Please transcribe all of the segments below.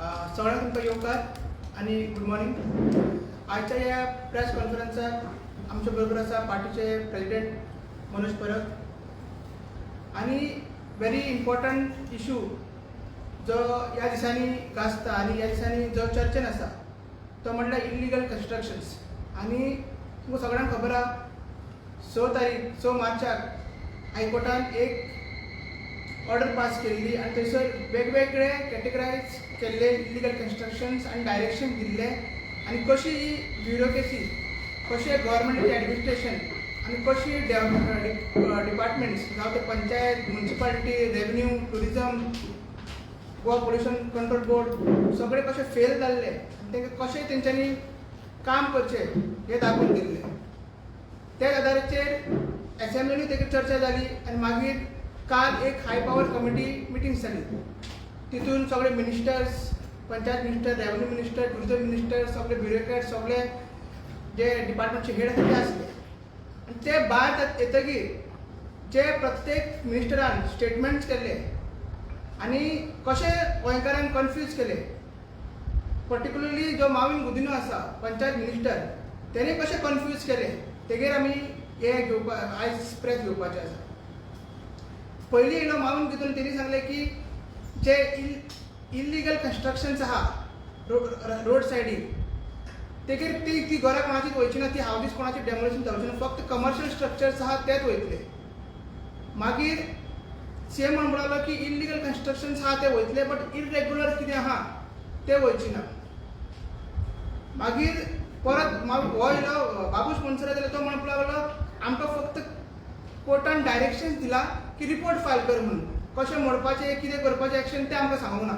सगळ्यांना तुमकां येवकार आणि गुड मॉर्निंग। आजच्या या प्रेस कॉन्फरन्सात आमच्या बरोबर आसा पार्टीचे प्रेसिडेंट मनोज परब आणि व्हेरी इम्पॉर्टंट इशू जो ह्या दिसांनी गाजता आणि ह्या दिसांनी जो चर्चेन आसा तो म्हणल्यार इल्लिगल कन्स्ट्रक्शन्स। आणि तुमकां सगळ्यांक खबर आहा 6 मार्चाक हायकोर्टान एक ऑर्डर पास केल्ली आणि थंयसर वेगवेगळे कॅटेगरायज केल्ले इल्लिगल कन्स्ट्रक्शन्स आणि डायरेक्शन दिल्ले आणि कशी ही ब्युरोक्रेसी, कशें गव्हर्मेंट एडमिनिस्ट्रेशन आणि कशी डिपार्टमेंट्स जावं ते panchayat, municipality, revenue, tourism, Goa pollution control board सगळे कशे फेल जाल्ले आनी तांकां कशें तेंच्यांनी काम करचें हें दाखोवन दिल्लें। त्याच आदाराचेर असेंब्लीनी तेजेर चर्चा जाली आणि मागीर काल एक हाय पावर कमिटी मिटींग जाली। तितून सगळे ministers, panchayat minister, revenue minister, tourism minister, सगळे ब्युरोक्रेट, सगळे जे डिपार्टमेंटचे हेड आसा ते आसले आणि ते भायर येतकीर जे प्रत्येक मिनिस्टरान स्टेटमेंट्स केले आणि कशें गोंयकारांक कन्फ्यूज केले। पर्टिक्युलरली जो माविन गुदिन्हो आसा पंचायत मिनिस्टर तेणे कशें कन्फ्यूज केले तेजेर आमी हे आयज प्रेस घेवपाचें आसा। पयलीं येयलो माविन गुदिन्हो तेणी सांगलें की जे इल्लिगल कन्स्ट्रक्शन्स आहा रोड सायडीक तेजेर ती घरां कोणाचीच वयची ना, ती हावजीस कोणाची डेमोलिशन जावची ना, फक्त कमर्शियल स्ट्रक्चर्स आहा तेच वयतले। मागीर सीएम म्हणून लागलो की इल्लिगल कन्स्ट्रक्शन्स आहा ते वयतले बट इरेग्युलर कितें आहा ते वयची ना। मागीर परत हो येयलो बाबूश मोन्सरा जाल्यार तो म्हणूंक लागलो आमकां फक्त कोर्टान डायरेक्शन्स दिला की रिपोर्ट फायल कर म्हणून, कशें मोडपाचें कितें करपाचें एक्शन तें आमकां सांगूंक ना।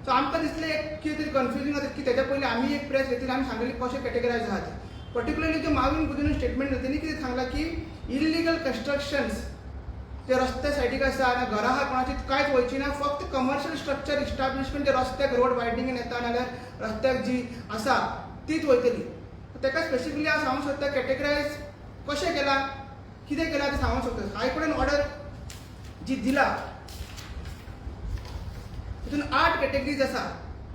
सो आमकां दिसलें एक कितें तरी कन्फ्युजींग जाता की तेच्या पयलीं आमी एक प्रेस घेतली आमी सांगलें कशें कॅटेगरायज आहा ते। पर्टिक्युलरली जो माविन गुदिन्हो स्टेटमेंट दिता तेणी कितें सांगलां की इल्लिगल कन्स्ट्रक्शन्स जे रस्ते सायडीक आसा आनी घरां आहा कोणाची कांयच वयची ना, फक्त कमर्शियल स्ट्रक्चर इस्टाब्लिशमेंट जे रस्त्याक रोड वायडिंगेन येता नाजाल्यार रस्त्याक जी आसा तीच वयतली। ताका स्पेसिफिकली हांव सांगूंक सोदता कॅटेगरायज कशें केला, कितें केलां तें सांगूंक सोदता। हायकोर्टान ऑर्डर जी दिला तितून 8 कॅटेगरीज आसा।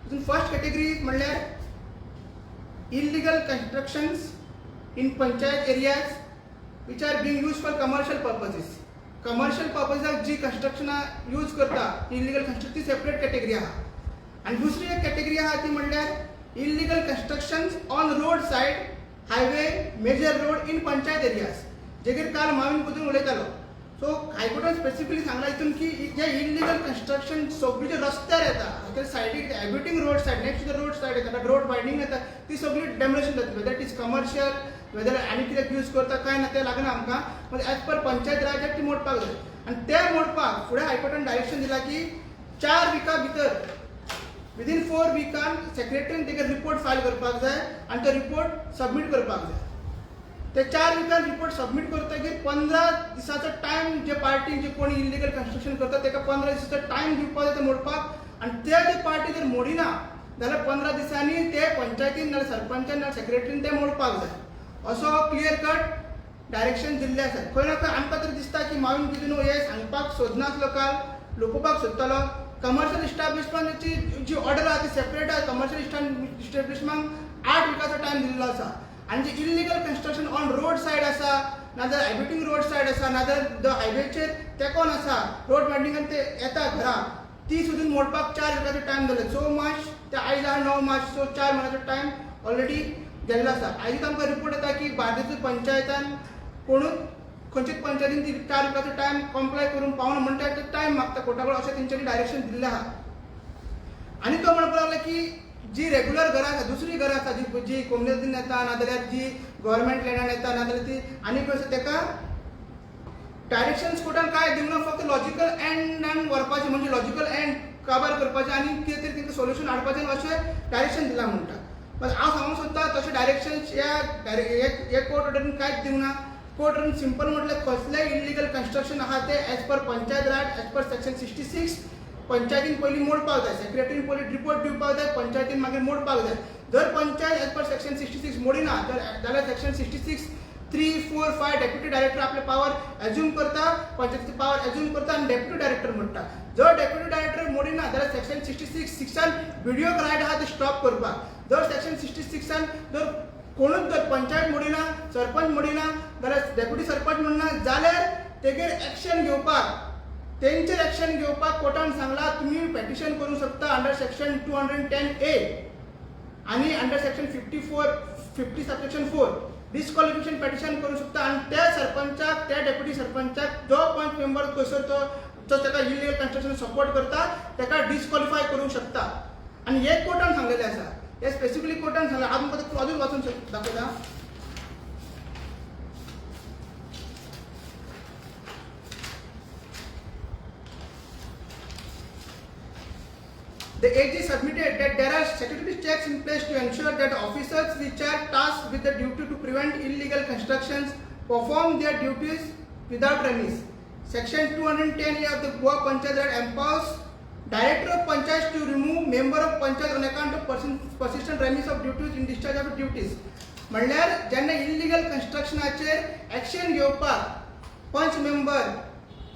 तितून फर्स्ट कॅटेगरी म्हणल्यार illegal constructions in panchayat areas which are being use for commercial purposes. Commercial पर्पजाक जी कन्स्ट्रक्शनां यूज करता इल्लिगल कन्स्ट्रक्शन ती सेपरेट कॅटेगरी आहा। आणि दुसरी एक कॅटेगरी आहा ती म्हणल्यार illegal constructions on roadside, highway, major road in panchayat areas, जेचेर काल माविन गुदिन्हो उलयतालो। सो हायकोर्टान स्पेसिफिकली सांगला हितून की जे इल्लिगल कन्स्ट्रक्शन सगळी जे रस्त्यार येता सायडीक abutting roadside next to the roadside येता रोड वायडिंग येता ती सगळी डेमोलिशन जातली, whether it is commercial whether आनी कितें यूज करता काय ना तें लागना आमकां, म्हणजे एज पर पंचायत राज ती मोडपाक जाय। आनी ते मोडपाक फुडें हायकोर्टान डायरेक्शन दिला की 4 विका भितर विदीन 4 विकान सेक्रेटरीन तेजेर रिपोर्ट फायल करपाक जाय आनी तो रिपोर्ट सबमीट करपाक जाय। ते 4 विकान रिपोर्ट सबमीट करतकीर 15 दिसाचो टायम जे पार्टी जे कोणी इल्लिगल कन्स्ट्रक्शन करता ताका 15 दिसाचो टायम दिवपाक जाय ते मोडपाक। आनी ते जे पार्टी जर मोडिना जाल्यार 15 दिसांनी ते पंचायतीन नाल्यार सरपंचान नाल्यार सेक्रेटरीन ते मोडपाक जाय असो क्लियर कट डायरेक्शन दिल्ले आसा। खंय ना खंय आमकां तरी दिसता की माविन गुदिन्हो हे सांगपाक सोदनासलो काल लोपोवपाक सोदतालो। कमर्शियल इस्टाब्लिशमेंटाची जी ऑर्डर आहा ती सेपरेट आहा। कमर्शियल इस्टाब्लिशमेंटाक 8 विकाचो टायम दिल्लो आसा आणि जे illegal construction on road said आसा नाजाल्यार एबिटिंग रोड सायड आसा नाजाल्यार द हायवेचेर तेकोन आसा रोड वायडिंगान ते येता घरां ती सुद्दां मोडपाक 4 विकाचो टायम दिलो। 6 मार्च ते आयज आहा 9 मार्च, सो 4 म्हयन्याचो टायम ऑलरेडी गेल्लो आसा। आयज आमकां रिपोर्ट येता की बार्देस पंचायतान कोणूच खंयचीच पंचायतीन ती 4 विकाचो टायम कम्प्लाय करून पावना म्हणटा ते टायम मागता कोर्टा कडेन अशें तेंच्यांनी डायरेक्शन दिल्लें आहा। आनी तो म्हणपाक लागलो की जी रेग्युलर घरां आसा दुसरी घरां आसा जी कोमनेतीन येता नाजाल्यार जी गव्हर्मेंट लँडान येता नाजाल्यार ती आनी खंय आसा ताका डायरेक्शन्स कोर्टान काय दिवना, फक्त लॉजिकल एंडान व्हरपाचें म्हणजे लॉजिकल एंड काबार करपाचें आनी कितें तरी तांकां सोल्युशन हाडपाचें अशें डायरेक्शन दिलां म्हणटा। पण हांव सांगूंक सोदता तशें डायरेक्शन्स ह्या कोर्ट ऑर्डरीन कांयच दिवना। कोर्ट ऑर्डरीन सिंपल म्हटल्यार कसलेंय इल्लिगल कन्स्ट्रक्शन आहा ते एज पर पंचायत राज एज पर सेक्शन 66 पंचायतीन पयलीं मोडपाक जाय, सेक्रेटरीन पयलीं रिपोर्ट दिवपाक जाय, पंचायतीन मागीर मोडपाक जाय। जर पंचायत एज पर सेक्शन 66 मोडिना जाल्यार सेक्शन 66 3, 4, 5 डेप्युटी डायरेक्टर आपले पावर एज्युम करता, पंचायतीची पावर एज्युम करता आणि डेप्युटी डायरेक्टर म्हणटा. जर डेप्युटी डायरेक्टर मोडिना जाल्यार सेक्शन 66 व्हिडिओ रायट आहा ते स्टॉप करपाक. जर सेक्शन 66 जर कोणूच जर पंचायत मोडिना, सरपंच मोडिना जाल्यार डेप्युटी सरपंच म्हणना जाल्यार तेगेर एक्शन घेवपाक, तेंचेर एक्शन घेवपाक कोर्टान सांगला तुम्ही पेटिशन करूंक शकता अंडर सेक्शन 210A आणि अंडर सेक्शन 50 सबसेक्शन 4 डिस्क्वॉलिफिकेशन पेटिशन करूंक शकता. आणि त्या सरपंचाक, त्या डेप्युटी सरपंचाक जो पंच मेंबर कसो तो ताका इलिगल कन्स्ट्रक्शन सपोर्ट करता ताका डिस्क्वॉलिफाय करूंक शकता. आणि हे कोर्टान सांगलेले आसा, हे स्पेसिफिकली कोर्टान सांगला. हांव तुमकां अजून वाचून दाखयता. The AG submitted that there are statutory checks in place to ensure that officers which are tasked with the duty to prevent illegal constructions perform their duties without remis. Section 210A of the Goa Panchayat Act empowers Director of Panchayat to remove member of Panchayat on account of persistent remis of duties in discharge of duties. म्हणल्यार जेन्ना illegal कन्स्ट्रक्शनाचेर action घेवपाक पंच member,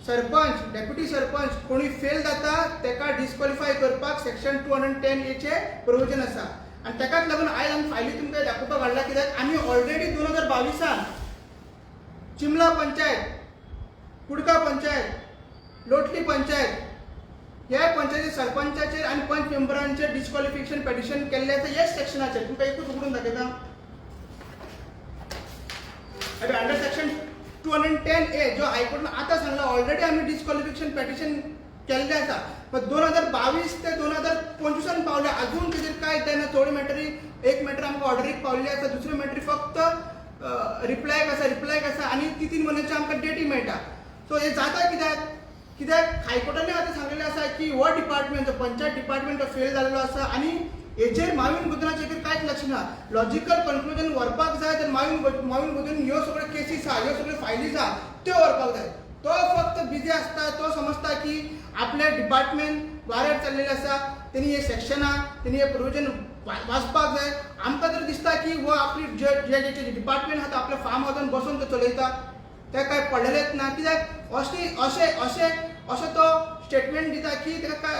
sarpanch, deputy sarpanch कोणी fail जाता ताका disqualify करपाक section 210A चे provision आसा. आणि ताकाच लागून आयज आमी फायली तुमकां दाखोवपाक हाडला, कित्याक आमी ऑलरेडी 2022 चिमला पंचायत, कुडका पंचायत, लोटली पंचायत ह्या पंचायती सरपंचाचेर आणि पंच मेंबरांचेर डिस्क्वॉलिफिकेशन पेटिशन केल्ले आसा हेच सेक्शनाचेर. तुमकां एकूच उगडून दाखयता. अंडर सेक्शन 210A जो हायकोर्टान आतां सांगला ऑलरेडी आमी डिस्क्वॉलिफिकेशन पेटिशन केल्लें आसा. पण 2022 ते 2025 पावले अजून तेजेर कांय जायना. थोडे मॅटरी, एक मॅटर आमकां ऑर्डरीक पावल्ली आसा, दुसरी मॅटरी फक्त रिप्लायक आसा आणि ती 3 म्हयन्याची आमकां डेटी मेळटा. सो हे जाता कित्याक हायकोर्टाने आतां सांगलेलें आसा की हो डिपार्टमेंट, जो पंचायत डिपार्टमेंट फेल जाल्लो आसा आणि हेजेर माविन गुजराचेर कांयच लक्ष ना. लॉजिकल कन्क्लुजन व्हरपाक जाय तर माविन गुजून ह्यो सगळ्यो केसीस आहा, ह्यो सगळ्यो फायलीज आहा त्यो व्हरपाक जाय. तो फक्त बिजी आसता, तो समजता की आपले डिपार्टमेंट वाऱ्यार चल्लेले आसा, तेणी हे सेक्शनां, तेणी हे प्रोविजन वाचपाक जाय. आमकां तर दिसता की हो आपली जे डिपार्टमेंट आहा तो आपल्या फार्म हावजान बसून तो चलयता, ते काय पडलेलेच ना. कित्याक अशें तो स्टेटमेंट दिता की ताका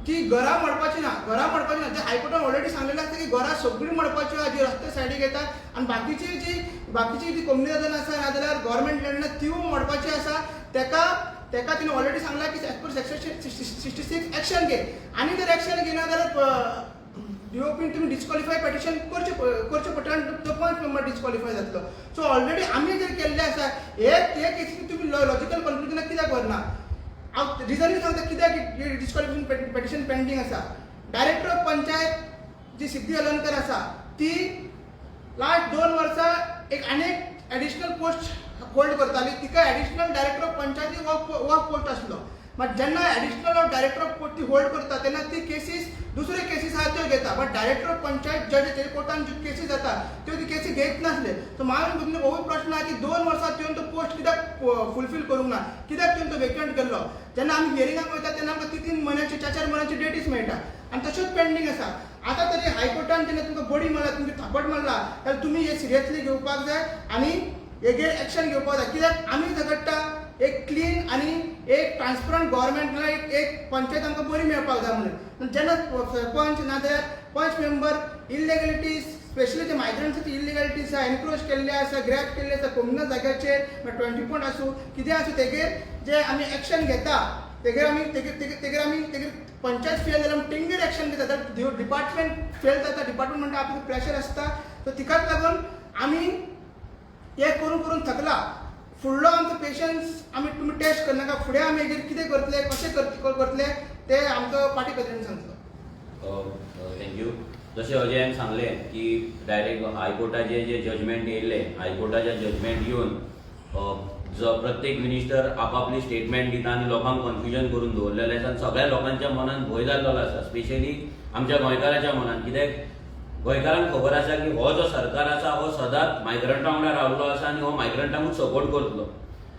की घरां मोडपाची ना. जे हायकोर्टान ऑलरेडी सांगलेलें आसा की घरां सगळीं मोडपाची आहा जी रस्ते सायडीक येता, आणि बाकीची जी कम्युनिटी आसा नाजाल्यार गव्हर्मेंट लँड तीव मोडपाची आसा. ताका तिने ऑलरेडी सांगला की एज पर सेक्शन 66 एक्शन घे. आणि जर एक्शन घेना जाल्यार DOP तुम्ही डिस्क्वॉलिफाय पेटिशन करचे पडटा आनी तो पंच मेंबर डिस्क्वॉलिफाय जातलो. सो ऑलरेडी आमी जर केल्ले आसा हे केसीन तुम्ही लॉजिकल कन्क्लुजनाक कित्याक व्हरना. हांव रिजनूय सांगता कित्याक डिस्क्वॉलिफिकेशन पेटिशन पेंडींग आसा. डायरेक्टर ऑफ पंचायत जी सिद्धी अलंकर आसा ती लास्ट 2 वर्सां एक आनीक एडिशनल पोस्ट होल्ड करताली. तिका एडिशनल डायरेक्टर ऑफ पंचायती हो पोस्ट आसलो. बट जेन्ना एडिशनल डायरेक्टर ऑफ पोस्ट ती होल्ड करता तेन्ना ती केसीस, दुसरे केसीस आहा त्यो घेता. बट डायरेक्टर ऑफ पंचायत जज कोर्टान ज्यो केसीस जाता त्यो ती केसी घेत नासले. सो हांवें तुमकां हो प्रश्न आहा की 2 वर्सां तुवें तो पोस्ट कित्याक फुलफील करूंक ना, कित्याक तुवें तो वेकंट केल्लो. जेन्ना आमी हियरिंगाक वयता तेन्ना आमकां 3 म्हयन्याची 4 म्हयन्याची डेटीस मेळटा आणि तश्योच पेंडींग आसा. आतां तरी हायकोर्टान जेन्ना तुमकां बडी मारला, तुमकां थापट मारला, जाल्यार तुमी हे सिरियसली घेवपाक जाय आणि हेजेर एक्शन घेवपाक जाय. कित्याक आमी झगडटा एक क्लीन आणि एक ट्रान्सपरंट गव्हर्मेंटला एक पंचायत आमकां बरी मेळपाक जाय म्हणून. जेन्ना सरपंच नाजाल्यार पंच मेंबर इलिगॅलिटीज, स्पेशली जे मायग्रंट्साची इलिगॅलिटीज आसा, एनक्रोच केल्ले आसा, ग्रॅब केल्ले आसा कम्युनल जाग्याचेर, 20 पॉयंट आसूं कितें आसूं, तेगेर जे आमी एक्शन घेता तेगेर आमी पंचायत फेल जाल्यार तेंगेर एक्शन घेता. जाल्यार डिपार्टमेंट फेल जाता, डिपार्टमेंट म्हणटा आपल्याक प्रेशर आसता. सो तिकाच लागून आमी हे करून थकला. फुडलो आमचो पेशन्स तुमी टेस्ट करनाका. फुडें आमी हेजेर कितें करतले, कशें करतले ते आमकां पार्टी प्रेसिडेंट सांगतलो. थँक्यू. जशें अजयान सांगलें की डायरेक्ट हायकोर्टाचे जे जजमेंट येयले, हायकोर्टाचे जजमेंट येवन जो प्रत्येक मिनिस्टर आपापली स्टेटमेंट दिता आनी लोकांक कन्फ्युजन करून दवरलेलें आसा. सगळ्या लोकांच्या मनान भंय जाल्लो आसा, स्पेशली आमच्या गोंयकाराच्या मनान. कित्याक गोंयकारांक खबर आसा की हो जो सरकार आसा हो सदांच मायग्रंटां वांगडा रावल्लो आसा आनी हो मायग्रंटांकूच सपोर्ट करतलो.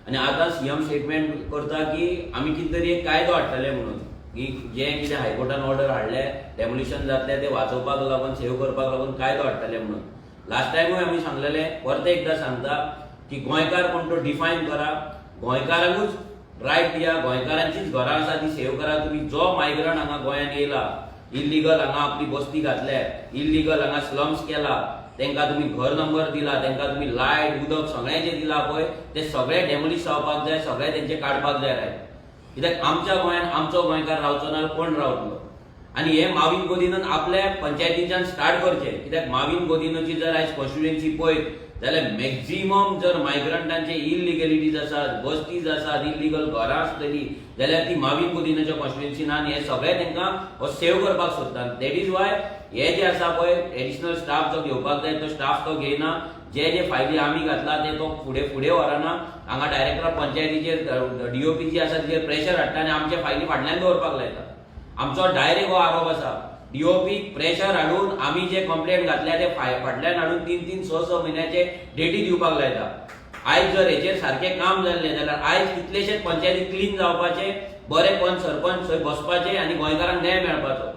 आनी आतां CM स्टेटमेंट करता की आमी कितें तरी एक कायदो हाडटले म्हणून, की जें कितें हायकोर्टान ऑर्डर हाडले डेमोलिशन जातलें तें वाचोवपाक लागून, सेव करपाक लागून कायदो हाडटले म्हणून. लास्ट टायमूय आमी सांगलेले, परत एकदा सांगता की गोंयकार कोण तो डिफायन करा, गोंयकारांकूच रायट दिया, गोंयकारांचीच घरां आसा ती सेव करा. तुम्ही जो मायग्रंट हांगा गोंयांत येयला, इल्लिगल हांगा आपली बस्ती घातल्या, इल्लिगल हांगा स्लम्स केला, तांकां तुम्ही घर नंबर दिला, तांकां तुम्ही लायट उदक सगळें जें दिला पळय ते सगळें डेमोलिश जावपाक जाय, सगळें तेंचे काडपाक जाय रायट. कित्याक आमच्या गोंयांत आमचो गोंयकार रावचो ना कोण रावतलो. आनी हे माविन गोदिनान आपल्या पंचायतीच्यान स्टार्ट करचें. कित्याक माविन गोदिनाची जर आयज कॉन्स्टिट्युएन्सी पळयत जाल्यार मॅक्झिमम जर मायग्रंटांचे इलिगॅलिटीज आसात, बस्तीज आसात, इलिगल घरां आसतलीं जाल्यार ती माविन गोदिनाच्या कॉन्स्टिट्युएन्सीन आनी हे सगळे तांकां सेव करपाक सोदतात. दॅट इज वाय हे जे आसा पळय एडिशनल स्टाफ जो घेवपाक जाय तो स्टाफ तो घेयना. जे फायली आमी घातला ते तो फुडें व्हरना. हांगा डायरेक्टर ऑफ पंचायतीचेर डीओपी जी आसा तिचेर प्रेशर हाडटा आनी आमचे फायली फाटल्यान दवरपाक लायता. आमचो डायरेक्ट हो आरोप आसा. डीओपी प्रेशर हाडून आमी जे कंप्लेंट घातल्या ते फाटल्यान हाडून 3-6 म्हयन्याचे डेटी दिवपाक लायता. आयज जर हेचेर सारखें काम जाल्लें जाल्यार आयज कितलेशेच पंचायती क्लीन जावपाचे, बरे पंच सरपंच थंय बसपाचे आनी गोंयकारांक न्याय मेळपाचो.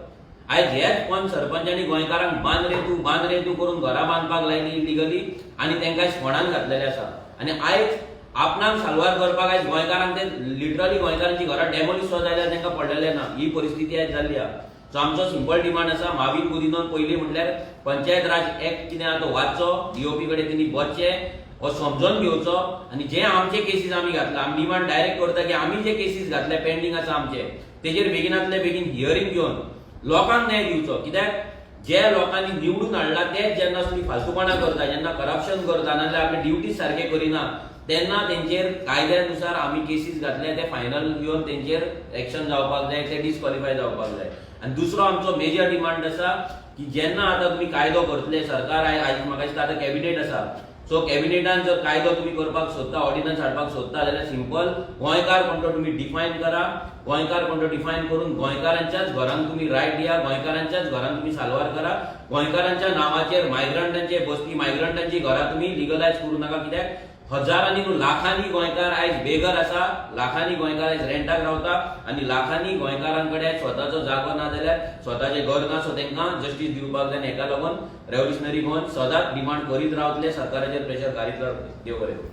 आयज हेच पंच सरपंचांनी गोंयकारांक बांद रे तूं करून घरां बांदपाक लायली इलिगली आनी तांकां आयज फोंडान घातलेले आसा. आनी आयज आपणाक साल्वार करपाक आयज गोंयकारांक ते लिटरली गोंयकारांची घरां डेमोलिश सुद्दां जाल्यार तांकां पडलेले ना. ही परिस्थिती आयज जाल्ली आहा. सो आमचो सिंपल डिमांड आसा माविन गोदिनान पयलीं म्हटल्यार पंचायत राज एक्ट कितें आहा तो वाचचो, डीओपी कडेन तेणी बसचें, हो समजून घेवचो आनी जे आमचे केसीस आमी घातला, आमी डिमांड डायरेक्ट करता की आमी जे केसीस घातले पेंडींग आसा आमचे तेजेर बेगिनांतले बेगीन हियरींग घेवन लोकांक न्याय दिवचो. कित्याक जे लोकांनी निवडून हाडला तेच जेन्ना तुमी फालतूपणा करता, जेन्ना करप्शन करता, नाजाल्यार आपले ड्युटीज सारखे करिना तेन्ना तेंचेर कायद्यानुसार आमी केसीस घातले ते फायनल घेवन तेंचेर एक्शन जावपाक जाय, ते डिस्क्वॉलिफाय जावपाक जाय. आनी दुसरो आमचो मेजर डिमांड आसा की जेन्ना आतां तुमी कायदो करतले, सरकार आयज म्हाका दिसता आतां कॅबिनेट आसा, सो कॅबिनेटान जर कायदो तुम्ही करपाक सोदता, ऑर्डिनन्स हाडपाक सोदता जाल्यार सिंपल गोंयकार कोण तो तुम्ही डिफायन करा. गोंयकार कोण तो डिफायन करून गोंयकारांच्याच घरांक तुम्ही रायट दिया, गोंयकारांच्याच घरांक तुम्ही साल्वार करा. गोंयकारांच्या नांवाचेर मायग्रंटांचे बस्ती, मायग्रंटांची घरां तुम्ही लिगलायज करूं नाका. कित्याक हजारांनी न्हू लाखांनी गोंयकार आयज बेघर आसा, लाखांनी गोंयकार आयज रेंटाक रावता आनी लाखांनी गोंयकारांकडे स्वताचो जागो ना जाल्यार स्वताचें घर ना. सो तांकां जस्टीस दिवपाक जाय. हेका लागून रेव्होल्युशनरी गोवन सदांच डिमांड करीत रावतले, सरकाराचेर प्रेशर घालीत रावतले. देव बरें करूं.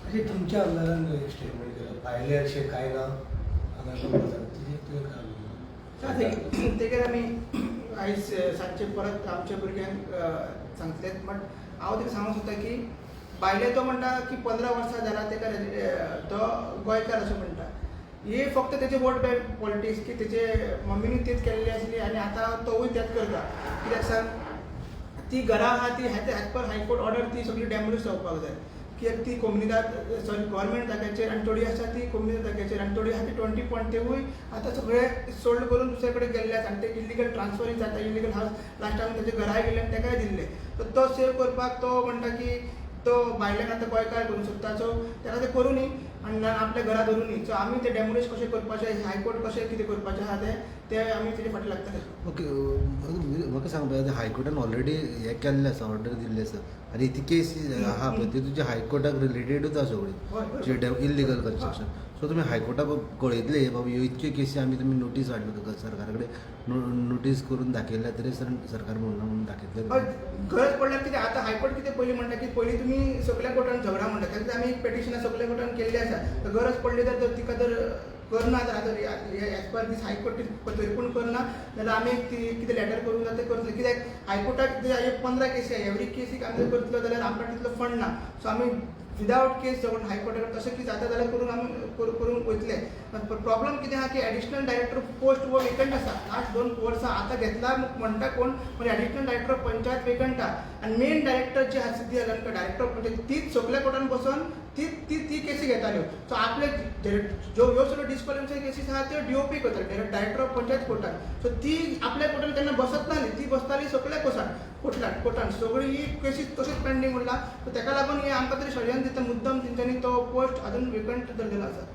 अशें तुमच्या आमदारान स्टेटमेंट केलं भायले अशें कांय ना हांगा तेजेर आमी आयज सांजचे परत आमच्या भुरग्यांक सांगतलेत. बट हांव तिका सांगूंक सोदता की भायले तो म्हणटा की 15 वर्सां जाला तेका तो गोंयकार अशें म्हणटा. हे फक्त तेचे वोट बँक पॉलिटिक्स की तेचे मम्मीनी तेच केल्ली आसली आनी आतां तोवूय तेच करता. कित्याक सांग ती घरां आहा ती ॲज पर हायकोर्ट ऑर्डर ती सगळी डॅमोलिश जावपाक जाय. कित्याक ती कोमुनिदाद सॉरी गोवोरमेंट जाग्याचेर आनी थोडी आसा ती कोमुनिदाद जाग्याचेर आनी थोडी आहा ती 20 पॉयंट तेवूय आतां सगळे सोल्ड करून दुसरे कडेन गेल्ले आसा आनी ते इलिगल ट्रान्सफरूय जाता. इलिगल हावस लास्ट टायम तेजे घराय गेले आनी तेकाय दिल्ले. सो तो सेव करपाक तो म्हणटा की तो भायल्यान आतां गोंयकार करूंक सोदता. सो तेका ते करूं न्ही आनी आपल्या घरा धरूं न्ही. सो आमी ते डॅमोलिश कशें करपाचें, हायकोर्ट कशें कितें करपाचें आहा ते आमी तेजे फाटीं लागतले. ओके म्हाका सांग पळय हायकोर्टान ऑलरेडी हें केल्लें आसा, ऑर्डर दिल्ली आसा आनी ती केस आहा पळय ती तुज्या हायकोर्टाक रिलेटेडूच आसा सगळी जे इल्लिगल कन्स्ट्रक्शन. सो तुमी हायकोर्टाक कळयतले बाबा ह्यो इतक्यो केसी आमी तुमी नोटीस हाडल्या सरकारा कडेन नोटीस करून दाखयल्या तरी सरकार म्हणून दाखयतले. गरज पडल्यार कितें आतां हायकोर्ट कितें पयलीं म्हणटा की पयलीं तुमी सगळ्या कोर्टान झगडा म्हणटा तेन्ना आमी एक पेटिशनां सगळ्या कोर्टान केल्ली आसा. गरज पडली तर तिका जर करना जाल्यार एज पर दीस हायकोर्ट तरी पूण करना जाल्यार आमी कितें लेटर करून ते करतले. कित्याक हायकोर्टाक 15 केसी आहा, एवरी केसीक आमी जर करतलो जाल्यार आमकां तितलो फंड ना. सो आमी विदावट केस जावन हायकोर्टाक तशें कितें जाता जाल्यार करून आमी करूंक वयतले. प्रॉब्लम कितें आहा की एडिशनल डायरेक्टर पोस्ट वो वेकंट आसा. लास्ट 2 वर्सां आतां घेतला म्हणटा कोण म्हणजे additional director of panchayat vacant आहा आनी मेन डायरेक्टर जी आहा सिद्धी अलंकर डायरेक्टर ऑफ पंचायत तीच सगळ्या कोर्टान बसून ती केसी घेताल्यो. सो आपले ह्यो सगळ्यो डिस्क्वॉलिफाय केसीस आहा त्यो डीओपी करताले डायरेक्टर ऑफ पंचायत कोर्टान. सो ती आपल्या कोर्टान केन्ना बसत नासली, ती बसताली सगळ्या कोर्टान सगळी ही केसीस तशीच पेंडींग उरला. सो तेका लागून हे आमकां तरी षडयंत्र दिता मुद्दम तेंच्यांनी तो पोस्ट अजून वेकंट दवरलेलो आसा.